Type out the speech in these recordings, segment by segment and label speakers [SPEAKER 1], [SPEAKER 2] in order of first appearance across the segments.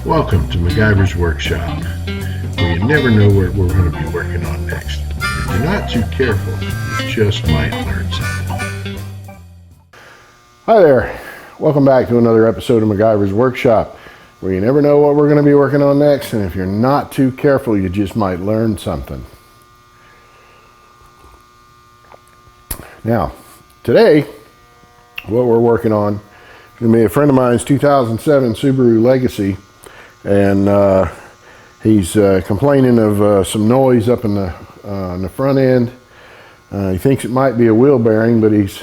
[SPEAKER 1] Welcome to MacGyver's Workshop, where you never know what we're going to be working on next. If you're not too careful, you just might learn something.
[SPEAKER 2] Hi there. Welcome back to another episode of MacGyver's Workshop, where you never know what we're going to be working on next, and if you're not too careful, you just might learn something. Now, today, what we're working on is going to be a friend of mine's 2007 Subaru Legacy, and he's complaining of some noise up in the front end. He thinks it might be a wheel bearing, but he's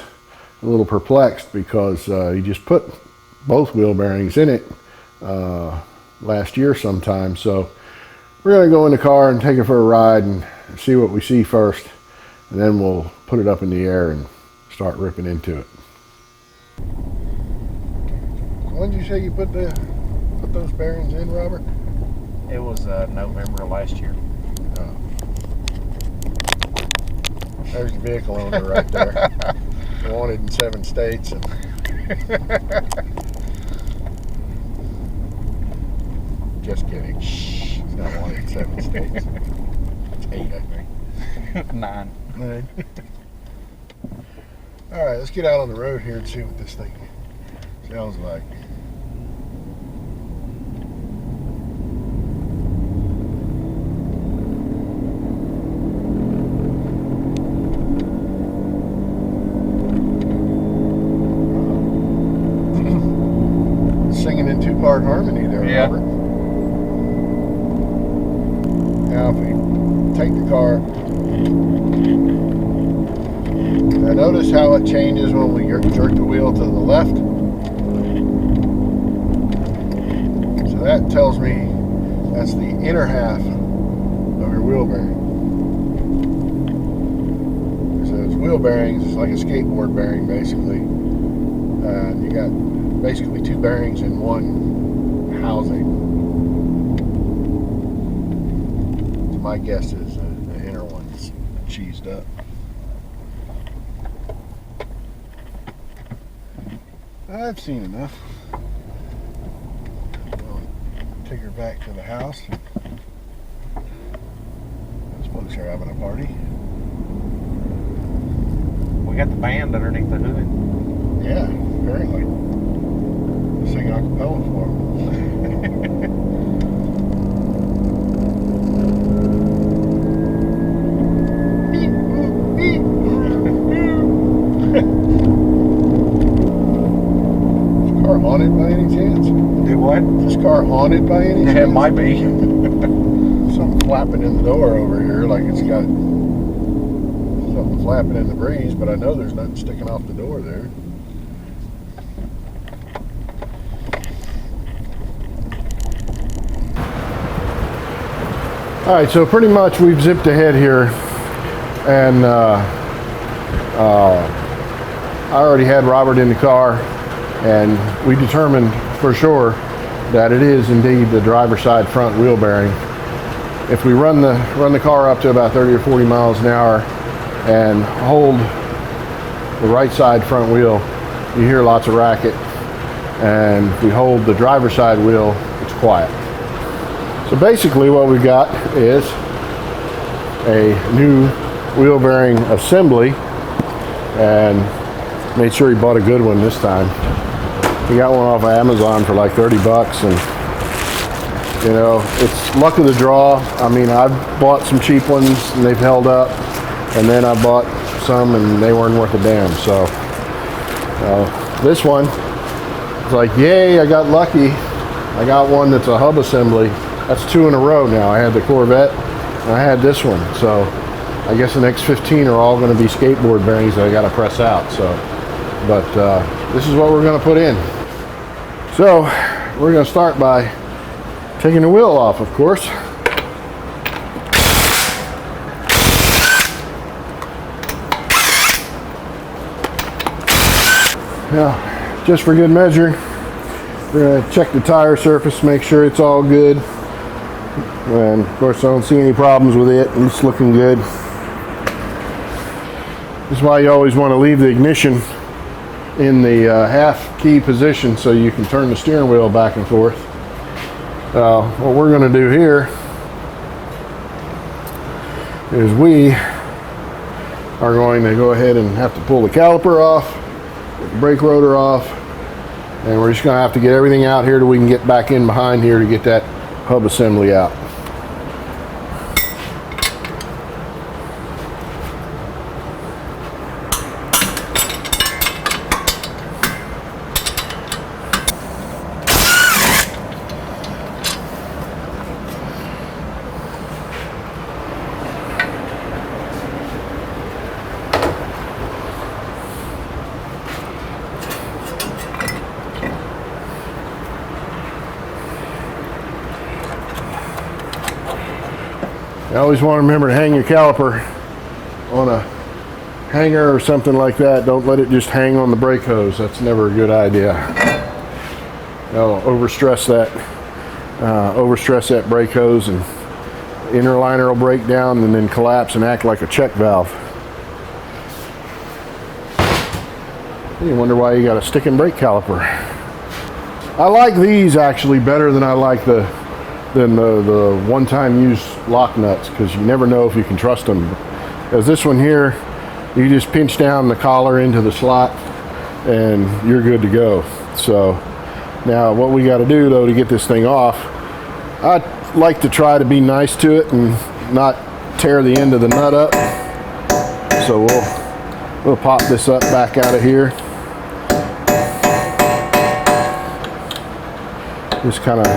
[SPEAKER 2] a little perplexed because he just put both wheel bearings in it last year sometime. So we're going to go in the car and take it for a ride and see what we see first, and then we'll put it up in the air and start ripping into it. When did you say you put those bearings in, Robert?
[SPEAKER 3] It was November of last year.
[SPEAKER 2] Oh. There's the vehicle owner right there. Wanted in 7 states. And just kidding. He's not wanted in 7 states. It's 8, I think.
[SPEAKER 3] 9.
[SPEAKER 2] 9. All right, let's get out on the road here and see what this thing sounds like. Singing in 2-part harmony there,
[SPEAKER 3] Yeah.
[SPEAKER 2] Robert. Now, if we take the car, now notice how it changes when we jerk the wheel to the left. So that tells me that's the inner half of your wheel bearing. So it's wheel bearings, it's like a skateboard bearing basically. You got basically 2 bearings in one housing. So my guess is the inner one's cheesed up. I've seen enough. We'll take her back to the house. Those folks are having a party.
[SPEAKER 3] We got the band underneath the hood.
[SPEAKER 2] Yeah, apparently. Singing a cappella for them. Haunted by any chance?
[SPEAKER 3] Do what?
[SPEAKER 2] Is this car haunted by any chance?
[SPEAKER 3] Yeah, it might be.
[SPEAKER 2] Something flapping in the door over here, like it's got something flapping in the breeze, but I know there's nothing sticking off the door there. All right, so pretty much we've zipped ahead here, and I already had Robert in the car, and we determined for sure that it is indeed the driver's side front wheel bearing. If we run the car up to about 30 or 40 miles an hour and hold the right side front wheel, you hear lots of racket, and if we hold the driver's side wheel, it's quiet. So basically what we've got is a new wheel bearing assembly, and made sure he bought a good one this time. He got one off of Amazon for like 30 bucks, and you know, it's luck of the draw. I mean, I've bought some cheap ones and they've held up, and then I bought some and they weren't worth a damn. So this one, it's like, yay, I got lucky. I got one that's a hub assembly. That's 2 in a row now. I had the Corvette and I had this one. So I guess the next 15 are all going to be skateboard bearings that I got to press out. So, but this is what we're going to put in. So we're going to start by taking the wheel off, of course. Now, just for good measure, we're going to check the tire surface, make sure it's all good. And of course I don't see any problems with it. It's looking good. This is why you always want to leave the ignition in the half key position so you can turn the steering wheel back and forth. What we're going to do here is we are going to go ahead and have to pull the caliper off, get the brake rotor off, and we're just going to have to get everything out here till we can get back in behind here to get that hub assembly out. You always want to remember to hang your caliper on a hanger or something like that. Don't let it just hang on the brake hose. That's never a good idea. That'll overstress that brake hose, and the inner liner will break down and then collapse and act like a check valve. You wonder why you got a sticking brake caliper. I like these actually better than I like the one-time use lock nuts, because you never know if you can trust them. As this one here, you just pinch down the collar into the slot and you're good to go. So now what we got to do though to get this thing off, I like to try to be nice to it and not tear the end of the nut up. So we'll pop this up back out of here. Just kind of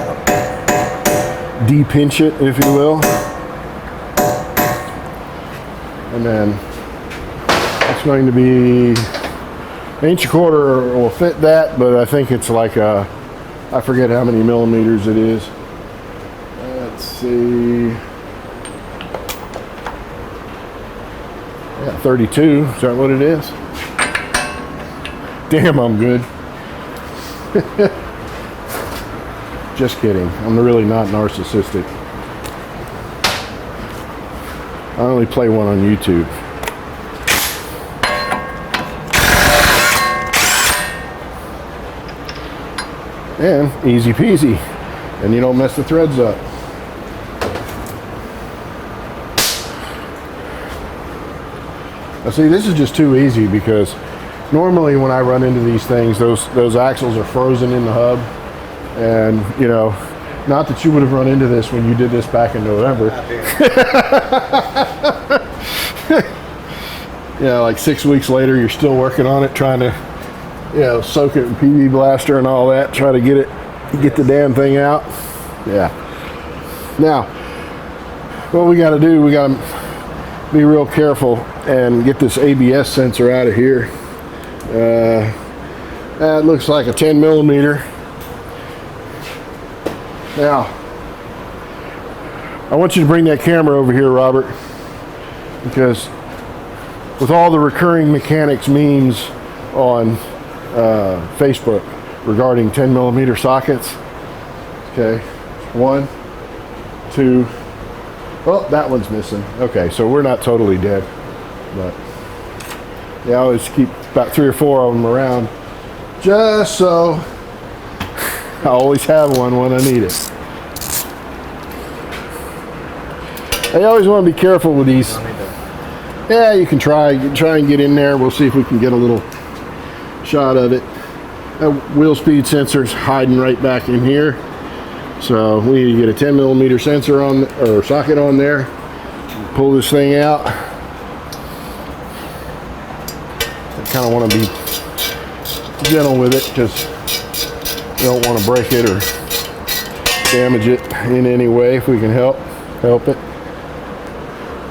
[SPEAKER 2] de-pinch it, if you will, and then it's going to be an inch and a quarter will fit that, but I think it's like I forget how many millimeters it is. Let's see, yeah, 32. Is that what it is? Damn, I'm good. Just kidding. I'm really not narcissistic. I only play one on YouTube. And easy peasy. And you don't mess the threads up. Now see, this is just too easy, because normally when I run into these things, those axles are frozen in the hub. And, you know, not that you would have run into this when you did this back in November. You know, like 6 weeks later, you're still working on it, trying to, you know, soak it in PV blaster and all that, try to get the damn thing out. Yeah. Now, what we got to do, we got to be real careful and get this ABS sensor out of here. That looks like a 10 millimeter. Now, I want you to bring that camera over here, Robert, because with all the recurring mechanics memes on Facebook regarding 10 millimeter sockets, okay, 1, 2, oh, that one's missing. Okay, so we're not totally dead, but yeah, I always keep about 3 or 4 of them around, just so I always have one when I need it. I always want to be careful with these. Yeah, you can try and get in there. We'll see if we can get a little shot of it. That wheel speed sensor's hiding right back in here. So we need to get a 10 millimeter sensor on, or socket on there. Pull this thing out. I kind of want to be gentle with it, because we don't want to break it or damage it in any way. If we can help it.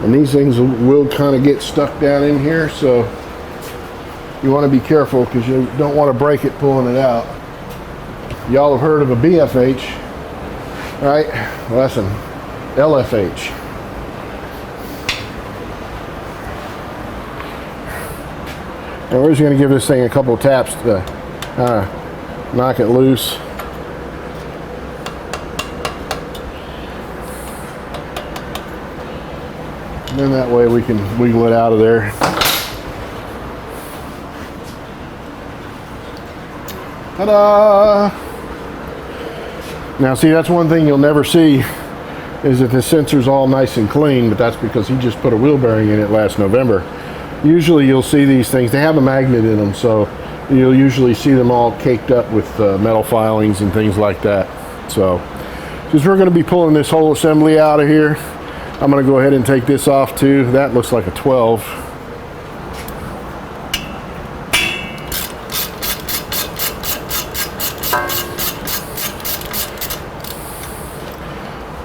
[SPEAKER 2] And these things will kind of get stuck down in here, so you want to be careful, because you don't want to break it pulling it out. Y'all have heard of a BFH, right? Well, that's an LFH. And we're just going to give this thing a couple of taps to knock it loose. And then that way we can wiggle it out of there. Ta-da! Now see, that's one thing you'll never see, is that the sensor's all nice and clean, but that's because he just put a wheel bearing in it last November. Usually you'll see these things, they have a magnet in them, so you'll usually see them all caked up with metal filings and things like that. So, since we're going to be pulling this whole assembly out of here, I'm going to go ahead and take this off too. That looks like a 12.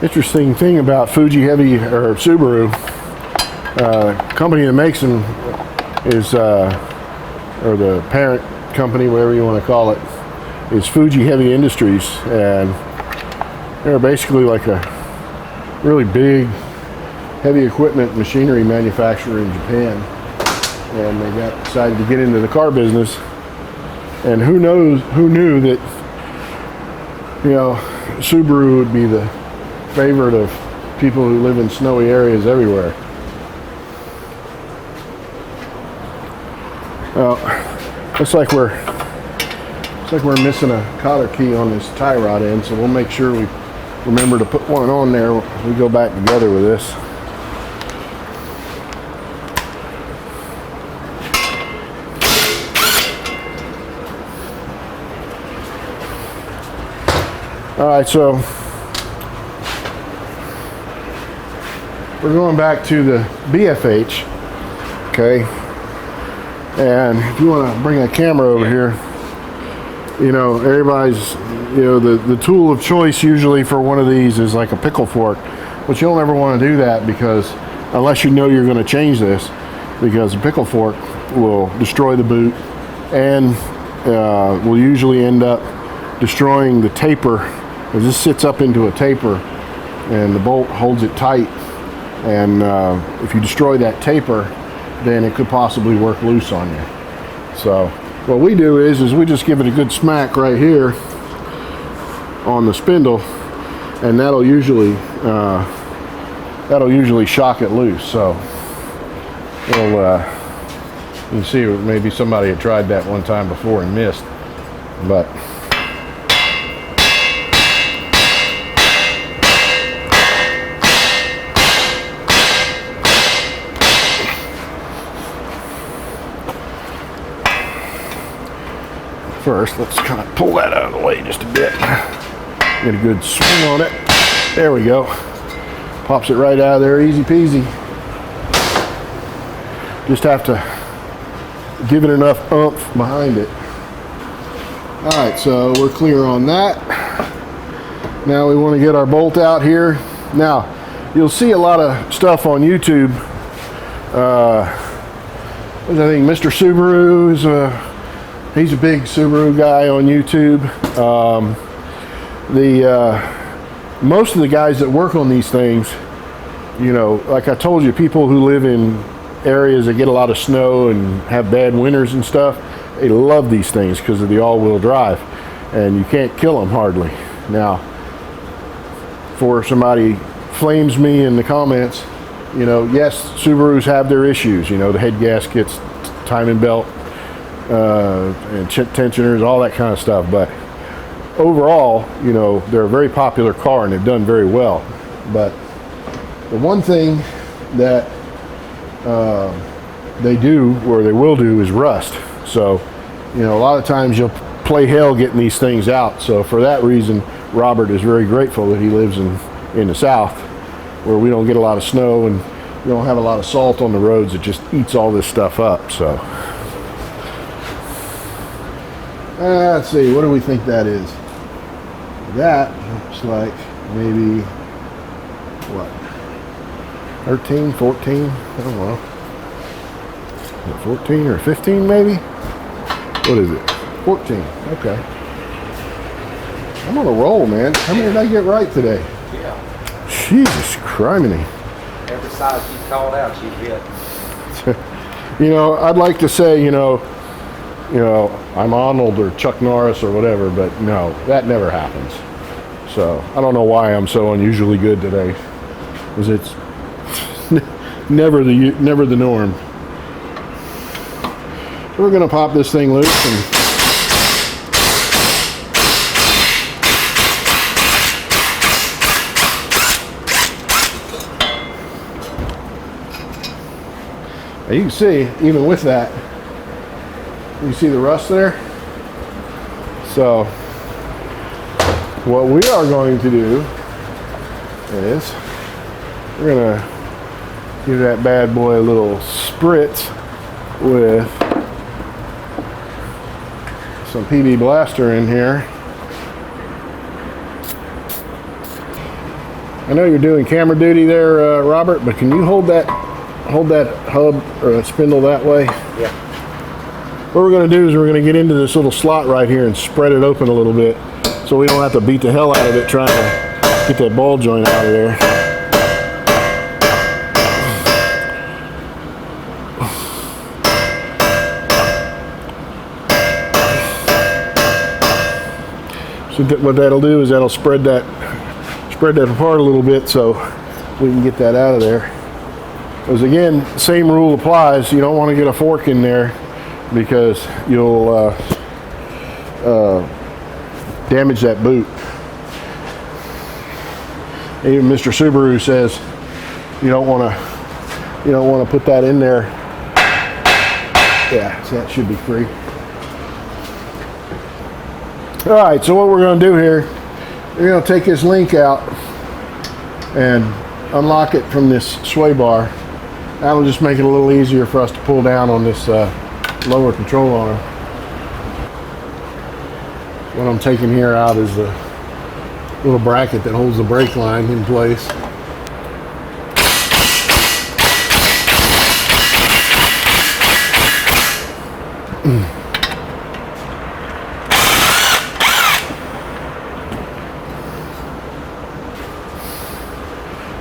[SPEAKER 2] Interesting thing about Fuji Heavy, or Subaru, company that makes them is, or the parent company, whatever you want to call it, is Fuji Heavy Industries, and they're basically like a really big heavy equipment machinery manufacturer in Japan, and they decided to get into the car business. And who knew that, you know, Subaru would be the favorite of people who live in snowy areas everywhere. Well, looks like we're missing a cotter key on this tie rod end, so we'll make sure we remember to put one on there as we go back together with this. All right, so we're going back to the BFH, okay? And if you want to bring a camera over here, you know, everybody's, you know, the tool of choice usually for one of these is like a pickle fork, but you'll never want to do that, because unless you know you're going to change this, because a pickle fork will destroy the boot and will usually end up destroying the taper, as this sits up into a taper and the bolt holds it tight, and if you destroy that taper, then it could possibly work loose on you. So what we do is we just give it a good smack right here on the spindle, and that'll usually shock it loose. So it'll, you can see maybe somebody had tried that one time before and missed, but first, let's kind of pull that out of the way just a bit. Get a good swing on it. There we go. Pops it right out of there, easy peasy. Just have to give it enough oomph behind it. All right, so we're clear on that. Now we want to get our bolt out here. Now, you'll see a lot of stuff on YouTube. I think Mr. Subaru is he's a big Subaru guy on YouTube. Most of the guys that work on these things, you know, like I told you, people who live in areas that get a lot of snow and have bad winters and stuff, they love these things because of the all-wheel drive, and you can't kill them hardly. Now, before somebody flames me in the comments, you know, yes, Subarus have their issues, you know, the head gaskets, timing belt, and tensioners, all that kind of stuff, but overall, you know, they're a very popular car and they've done very well. But the one thing that they do, or they will do, is rust. So, you know, a lot of times you'll play hell getting these things out. So for that reason, Robert is very grateful that he lives in the South, where we don't get a lot of snow and we don't have a lot of salt on the roads. It just eats all this stuff up. So let's see, what do we think that is? That looks like maybe, what, 13, 14, I don't know. 14 or 15 maybe? What is it? 14, okay. I'm on a roll, man. How many did I get right today?
[SPEAKER 3] Yeah.
[SPEAKER 2] Jesus criminy.
[SPEAKER 3] Every size you called out, you hit.
[SPEAKER 2] You know, I'd like to say, you know, I'm Arnold or Chuck Norris or whatever, but no, that never happens. So I don't know why I'm so unusually good today, because it's never the norm. So we're gonna pop this thing loose and Now you can see, even with that, you see the rust there? So, what we are going to do is we're going to give that bad boy a little spritz with some PB Blaster in here. I know you're doing camera duty there, Robert, but can you hold that hub or that spindle that way?
[SPEAKER 3] Yeah.
[SPEAKER 2] What we're going to do is we're going to get into this little slot right here and spread it open a little bit so we don't have to beat the hell out of it trying to get that ball joint out of there. So what that'll do is that'll spread that apart a little bit so we can get that out of there. Because again, same rule applies. You don't want to get a fork in there because you'll damage that boot. Even Mr. Subaru says you don't want to put that in there. Yeah, so that should be free. All right, so what we're going to do here, we're going to take this link out and unlock it from this sway bar. That'll just make it a little easier for us to pull down on this lower control arm. What I'm taking here out is the little bracket that holds the brake line in place.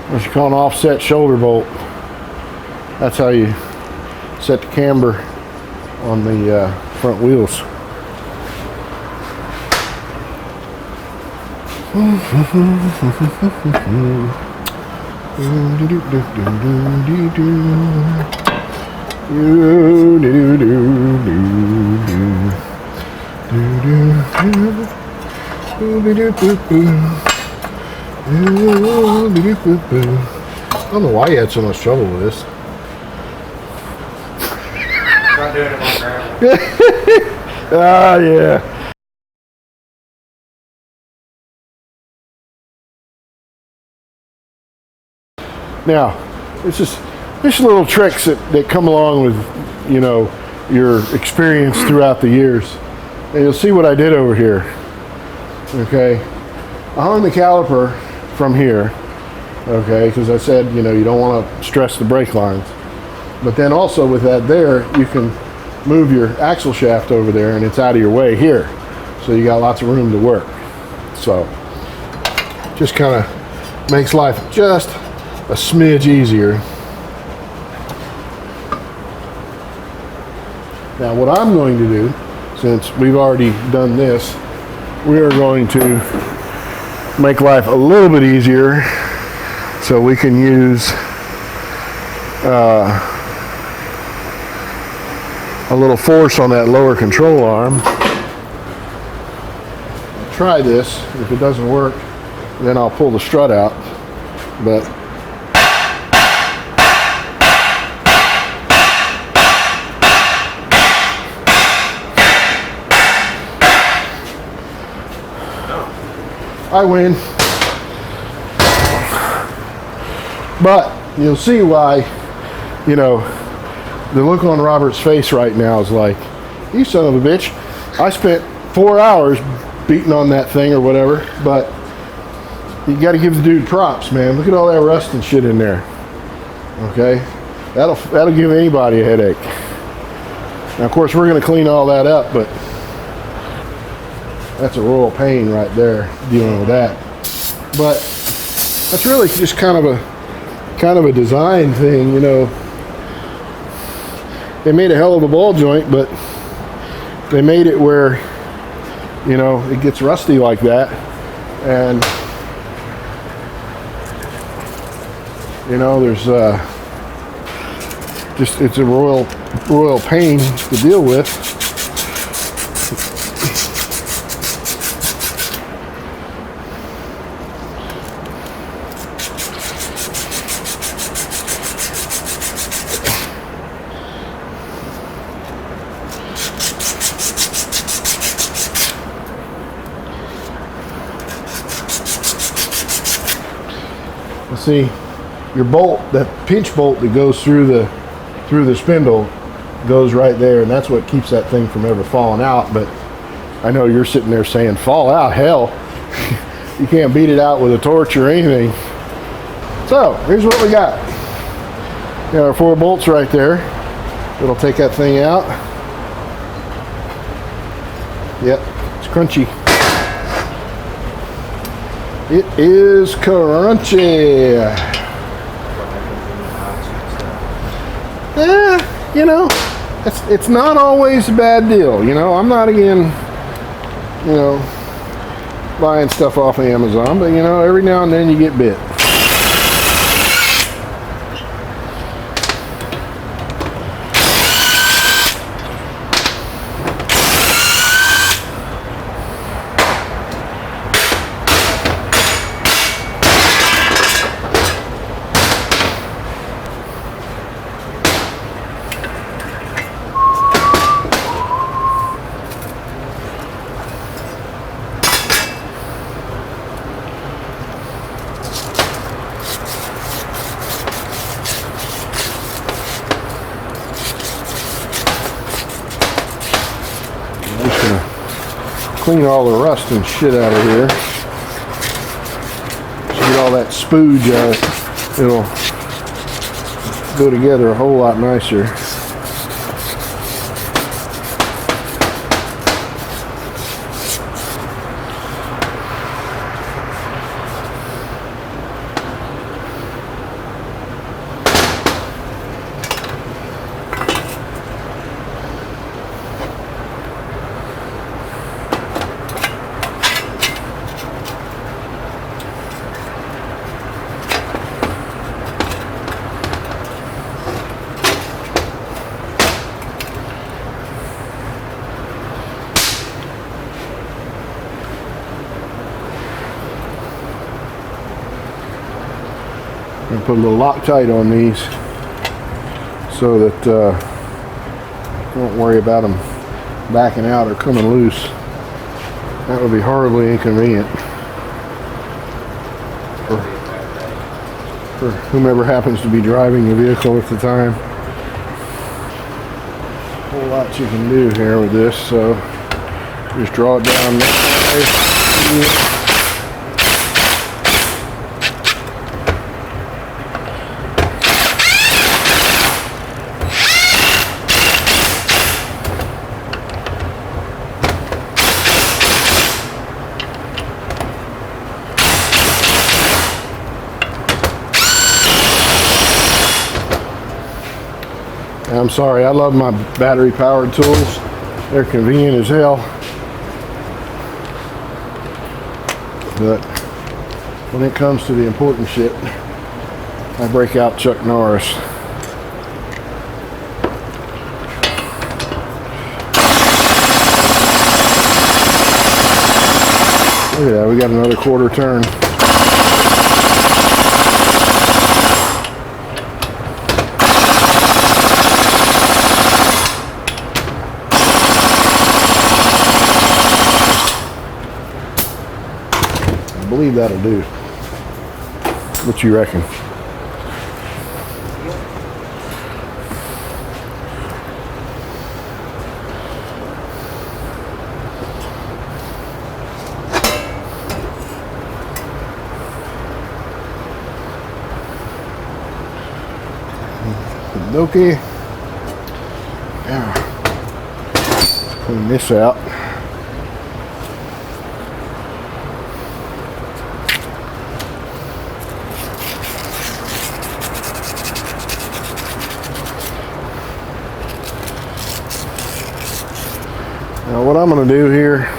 [SPEAKER 2] What you call an offset shoulder bolt. That's how you set the camber on the front wheels. I don't know why you had so much trouble with this.
[SPEAKER 3] Try doing it on gravel.
[SPEAKER 2] Ah, yeah. Now, it's just little tricks that come along with, you know, your experience throughout the years. And you'll see what I did over here. Okay. I hung the caliper from here, okay, because I said, you know, you don't want to stress the brake lines. But then also with that there, you can move your axle shaft over there and it's out of your way here. So you got lots of room to work. So just kind of makes life just a smidge easier. Now what I'm going to do, since we've already done this, we are going to make life a little bit easier so we can use a little force on that lower control arm. I'll try this. If it doesn't work, then I'll pull the strut out. But I win. But you'll see why, you know, the look on Robert's face right now is like, you son of a bitch. I spent 4 hours beating on that thing or whatever, but you got to give the dude props, man. Look at all that rust and shit in there. Okay? That'll give anybody a headache. Now, of course, we're going to clean all that up, but that's a royal pain right there dealing with that. But that's really just kind of a design thing, you know. They made a hell of a ball joint, but they made it where, you know, it gets rusty like that, and you know, there's just, it's a royal pain to deal with. See, your bolt, that pinch bolt that goes through the spindle goes right there, and that's what keeps that thing from ever falling out. But I know you're sitting there saying, fall out, hell. You can't beat it out with a torch or anything. So here's what we got. Got our 4 bolts right there. It'll take that thing out. Yep, it's crunchy. It is crunchy. You know, it's not always a bad deal. You know, I'm not again, you know, buying stuff off of Amazon, but you know, every now and then you get bit. Clean all the rust and shit out of here. Just get all that spooge out. It'll go together a whole lot nicer. And put a little Loctite on these so that don't worry about them backing out or coming loose. That would be horribly inconvenient for whomever happens to be driving the vehicle at the time. A whole lot you can do here with this, so just draw it down that way. I'm sorry, I love my battery powered tools. They're convenient as hell. But when it comes to the important shit, I break out Chuck Norris. Look at that, we got another quarter turn. I believe that'll do. What you reckon? Okay. Now, clean this out. Now what I'm going to do here,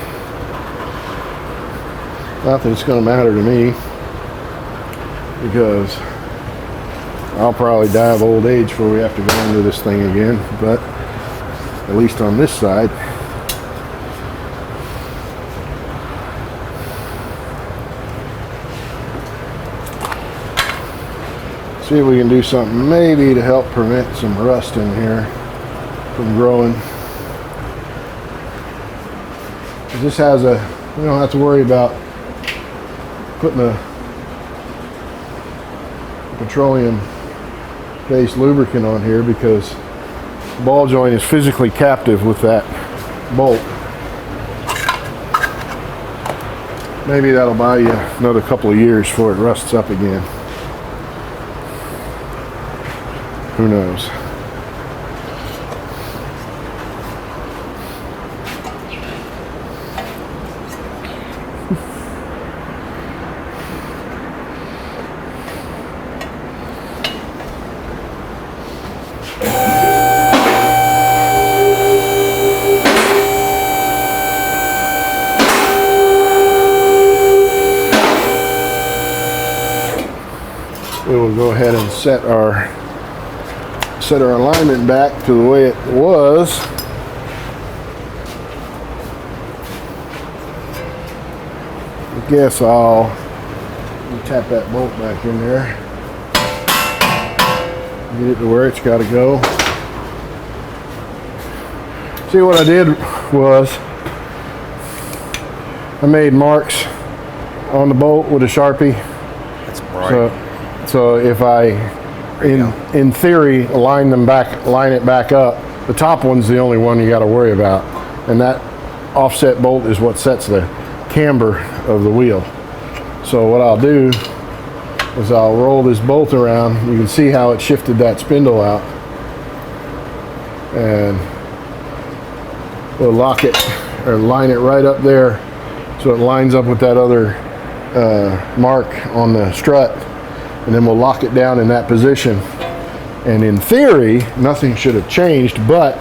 [SPEAKER 2] not that it's going to matter to me, because I'll probably die of old age before we have to go into this thing again, but at least on this side, see if we can do something maybe to help prevent some rust in here from growing. This has a, we don't have to worry about putting a petroleum-based lubricant on here because the ball joint is physically captive with that bolt. Maybe that'll buy you another couple of years before it rusts up again. Who knows? We will go ahead and set our alignment back to the way it was. I guess I'll tap that bolt back in there. Get it to where it's got to go. See, what I did was I made marks on the bolt with a Sharpie.
[SPEAKER 3] That's bright.
[SPEAKER 2] So if I, in theory, line it back up, the top one's the only one you got to worry about, and that offset bolt is what sets the camber of the wheel. So what I'll do is I'll roll this bolt around. You can see how it shifted that spindle out, and we'll lock it or line it right up there so it lines up with that other mark on the strut. And then we'll lock it down in that position. And in theory, nothing should have changed, but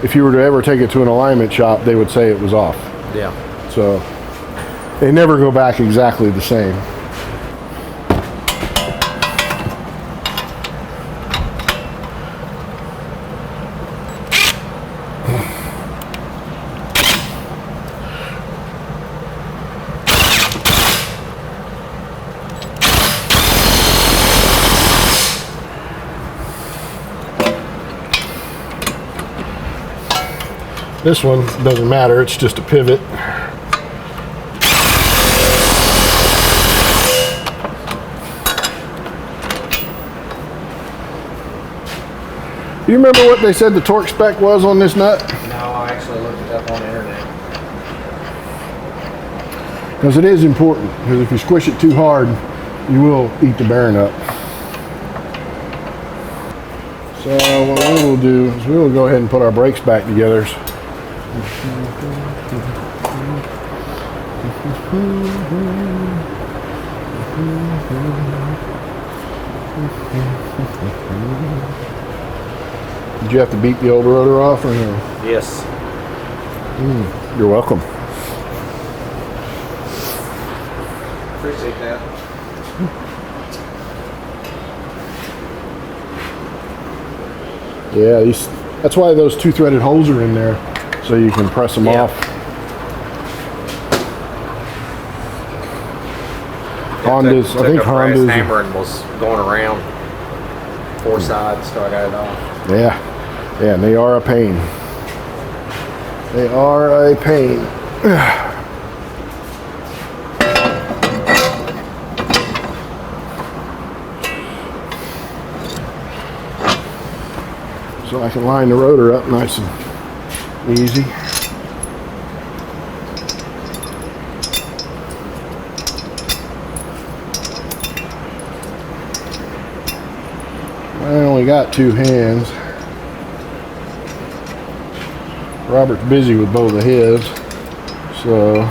[SPEAKER 2] if you were to ever take it to an alignment shop, they would say it was off.
[SPEAKER 3] Yeah.
[SPEAKER 2] So they never go back exactly the same. This one doesn't matter, it's just a pivot. You remember what they said the torque spec was on this nut?
[SPEAKER 3] No, I actually looked it up on the internet.
[SPEAKER 2] Because it is important, because if you squish it too hard, you will eat the bearing up. So what we will do is we will go ahead and put our brakes back together. Did you have to beat the old rotor off or no?
[SPEAKER 3] Yes.
[SPEAKER 2] You're welcome.
[SPEAKER 3] Appreciate that.
[SPEAKER 2] Yeah, that's why those two-threaded holes are in there, so you can press them off. Hondas, I think Hondas.
[SPEAKER 3] Hammer and was going around four sides, so I got it off.
[SPEAKER 2] Yeah, and they are a pain. They are a pain. So I can line the rotor up nice and easy. I only got two hands. Robert's busy with both of his, so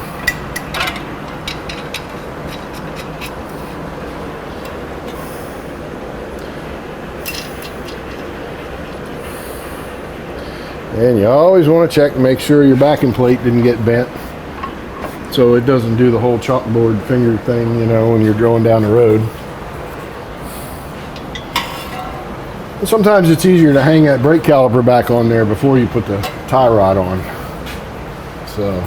[SPEAKER 2] and you always want to check to make sure your backing plate didn't get bent, so it doesn't do the whole chalkboard finger thing, you know, when you're going down the road. Sometimes it's easier to hang that brake caliper back on there before you put the tie rod on. So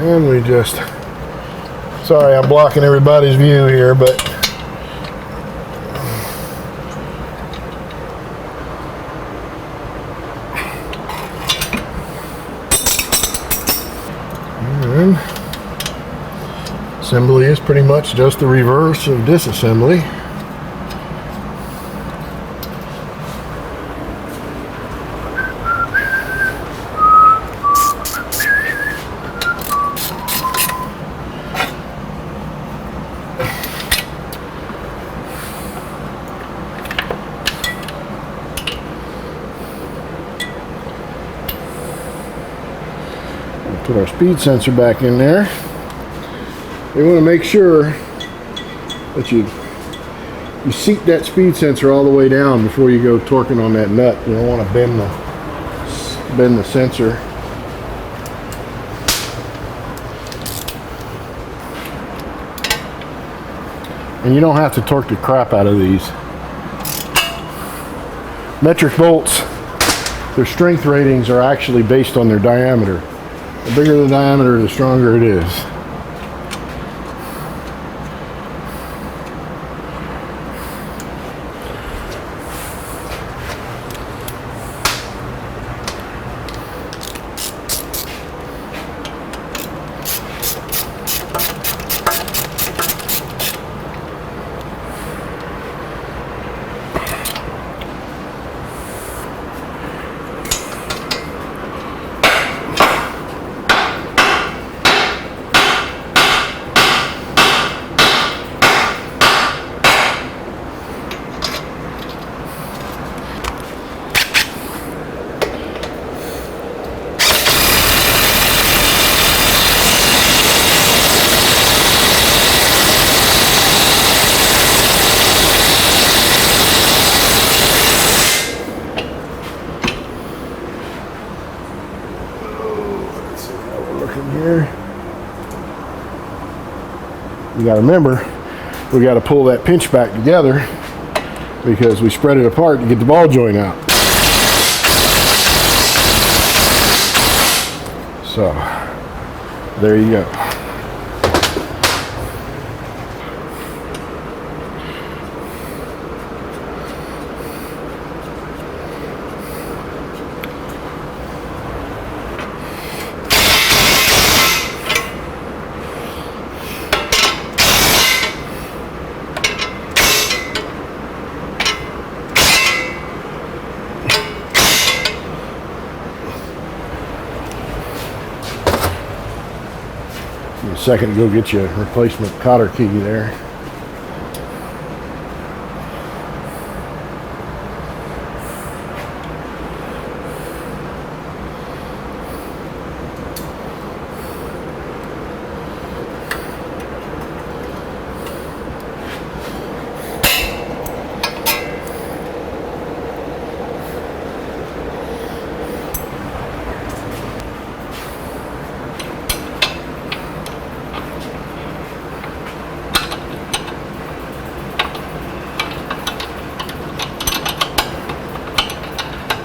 [SPEAKER 2] and we sorry I'm blocking everybody's view here, but Assembly is pretty much just the reverse of disassembly. Put our speed sensor back in there. You want to make sure that you seat that speed sensor all the way down before you go torquing on that nut. You don't want to bend the sensor. And you don't have to torque the crap out of these. Metric bolts, their strength ratings are actually based on their diameter. The bigger the diameter, the stronger it is. You got to remember, we got to pull that pinch back together because we spread it apart to get the ball joint out. So, there you go. A second to go get you a replacement cotter key there.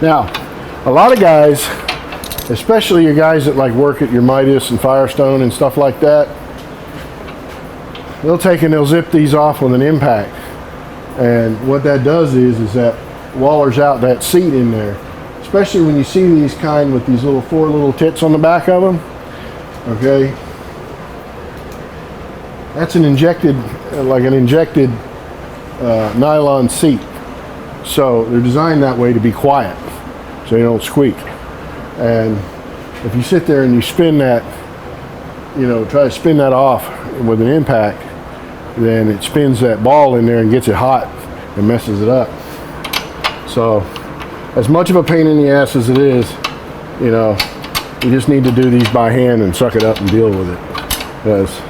[SPEAKER 2] Now, a lot of guys, especially your guys that like work at your Midas and Firestone and stuff like that, they'll take and they'll zip these off with an impact. And what that does is that wallers out that seat in there. Especially when you see these kind with these four little tits on the back of them. Okay. That's an injected, nylon seat. So they're designed that way to be quiet, so you don't squeak. And if you sit there and you spin that, try to spin that off with an impact, then it spins that ball in there and gets it hot and messes it up. So as much of a pain in the ass as it is, you just need to do these by hand and suck it up and deal with it. Because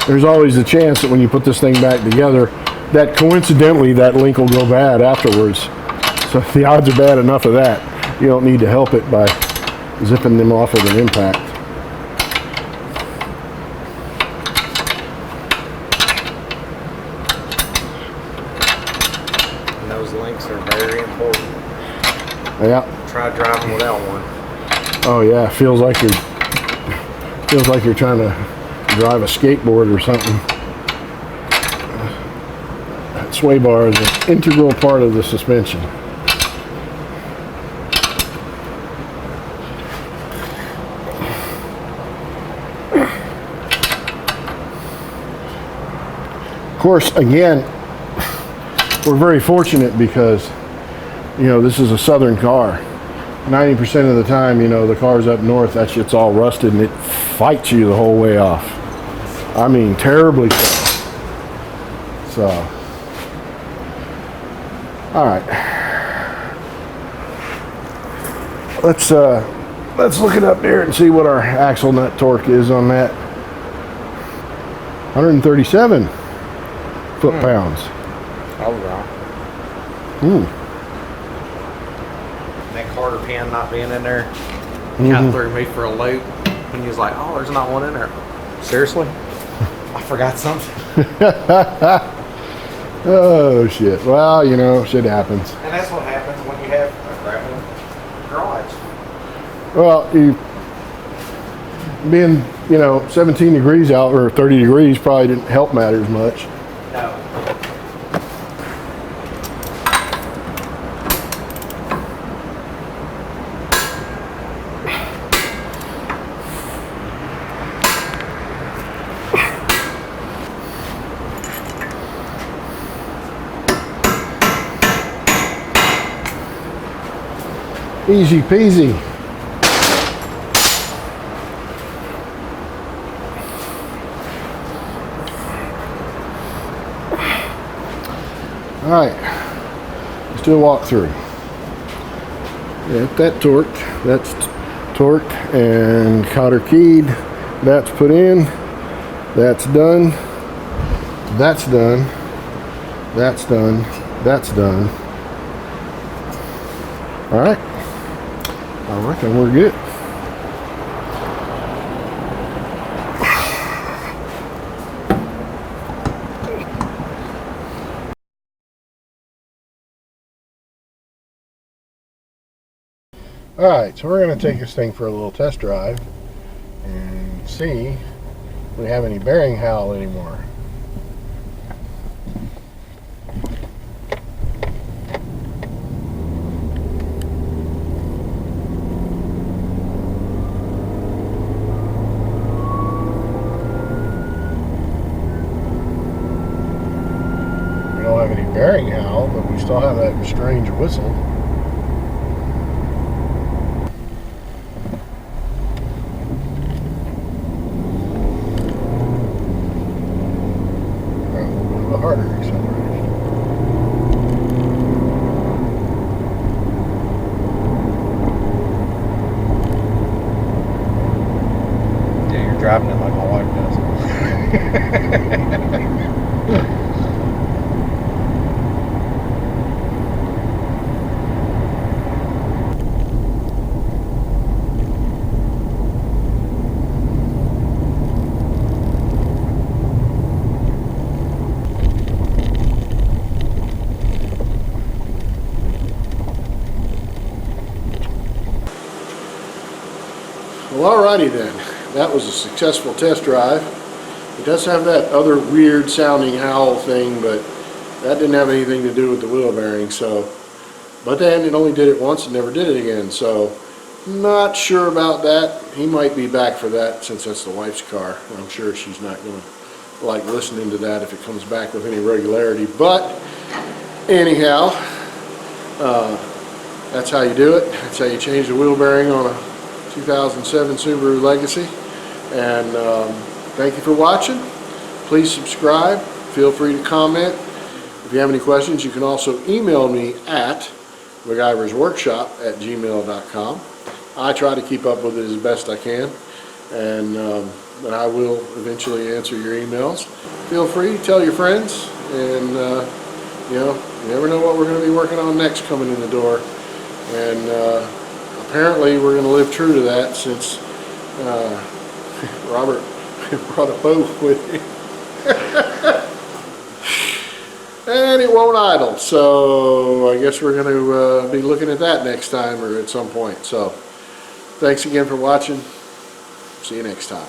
[SPEAKER 2] there's always a chance that when you put this thing back together, that coincidentally that link will go bad afterwards. So the odds are bad enough of that. You don't need to help it by zipping them off with an impact.
[SPEAKER 3] And those links are very important.
[SPEAKER 2] Yeah.
[SPEAKER 3] Try driving without one.
[SPEAKER 2] Oh yeah, feels like you're trying to drive a skateboard or something. That sway bar is an integral part of the suspension. course, again, we're very fortunate because, you know, this is a southern car. 90% of the time, you know, the cars up north, that shit's all rusted and it fights you the whole way off. I mean, terribly so. So, all right. Let's look it up there and see what our axle nut torque is on that. 137 foot-pounds.
[SPEAKER 3] Oh, wow. That Carter pin not being in there kind of threw me for a loop. And he was like, oh, there's not one in there. Seriously? I forgot something.
[SPEAKER 2] Oh, shit. Well, you know, shit happens.
[SPEAKER 3] And that's what happens when you have a gravel garage.
[SPEAKER 2] Well, you being, you know, 17 degrees out or 30 degrees probably didn't help matters much.
[SPEAKER 3] No.
[SPEAKER 2] Easy peasy. All right, let's do a walkthrough. Yeah, that torqued, that's torqued and cotter keyed. That's put in, that's done, that's done, that's done, that's done. All right, I reckon we're good. All right, so we're going to take this thing for a little test drive and see if we have any bearing howl anymore. We don't have any bearing howl, but we still have that strange whistle. Harder acceleration.
[SPEAKER 3] Yeah, you're driving it like my wife does.
[SPEAKER 2] Well, alrighty then. That was a successful test drive. It does have that other weird sounding howl thing, but that didn't have anything to do with the wheel bearing. So, but then it only did it once and never did it again. So, not sure about that. He might be back for that since that's the wife's car. I'm sure she's not going to like listening to that if it comes back with any regularity. But anyhow, that's how you do it. That's how you change the wheel bearing on a 2007 Subaru Legacy. And thank you for watching. Please subscribe. Feel free to comment. If you have any questions, you can also email me at MacGyversWorkshop@gmail.com. I try to keep up with it as best I can, and I will eventually answer your emails. Feel free, tell your friends, and you know, you never know what we're going to be working on next coming in the door. And apparently we're going to live true to that since Robert brought a boat with him. And it won't idle, so I guess we're going to be looking at that next time or at some point. So thanks again for watching. See you next time.